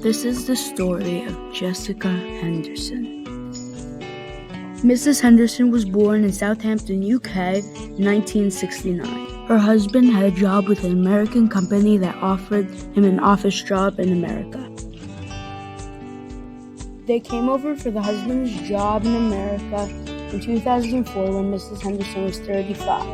This is the story of Jessica Henderson. Mrs. Henderson was born in Southampton, UK, in 1969. Her husband had a job with an American company that offered him an office job in America. They came over for the husband's job in America in 2004 when Mrs. Henderson was 35.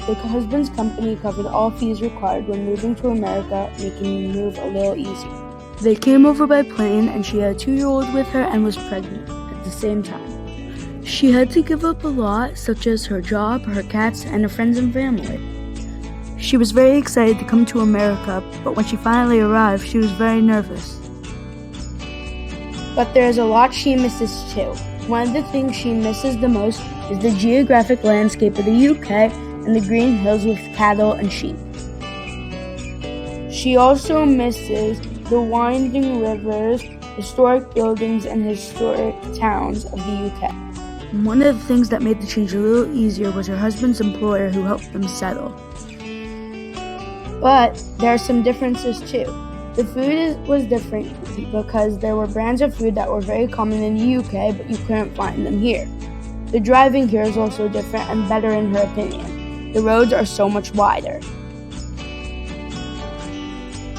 The husband's company covered all fees required when moving to America, making the move a little easier. They came over by plane, and she had a 2-year-old with her and was pregnant at the same time. She had to give up a lot, such as her job, her cats, and her friends and family. She was very excited to come to America, but when she finally arrived, she was very nervous. But there is a lot she misses too. One of the things she misses the most is the geographic landscape of the UK and the green hills with cattle and sheep. She also misses the winding rivers, historic buildings, and historic towns of the UK. One of the things that made the change a little easier was her husband's employer who helped them settle. But there are some differences too. The food was different because there were brands of food that were very common in the UK, but you couldn't find them here. The driving here is also different and better in her opinion. The roads are so much wider.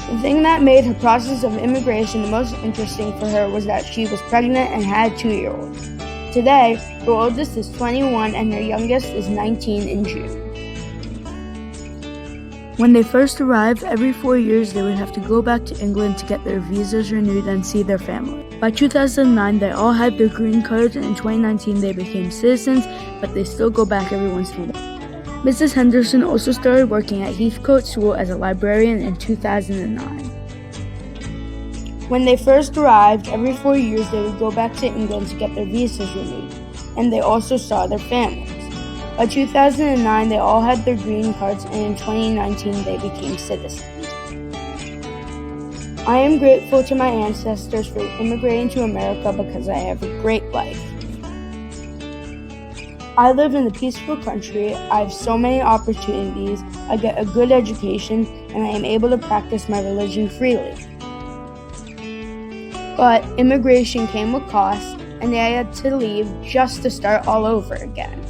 The thing that made her process of immigration the most interesting for her was that she was pregnant and had a 2-year-old. Today, her oldest is 21 and her youngest is 19 in June. When they first arrived, every 4 years they would have to go back to England to get their visas renewed and see their family. By 2009, they all had their green cards, and in 2019 they became citizens, but they still go back every once in a while. Mrs. Henderson also started working at Heathcote School as a librarian in 2009. When they first arrived, every 4 years they would go back to England to get their visas renewed, and they also saw their families. By 2009, they all had their green cards, and in 2019 they became citizens. I am grateful to my ancestors for immigrating to America because I have a great life. I live in a peaceful country, I have so many opportunities, I get a good education, and I am able to practice my religion freely. But immigration came with costs, and I had to leave just to start all over again.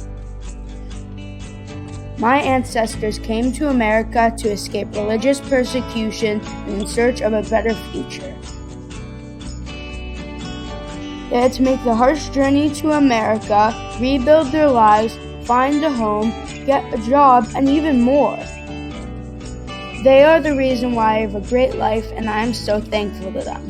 My ancestors came to America to escape religious persecution and in search of a better future. They had to make the harsh journey to America, rebuild their lives, find a home, get a job, and even more. They are the reason why I have a great life, and I am so thankful to them.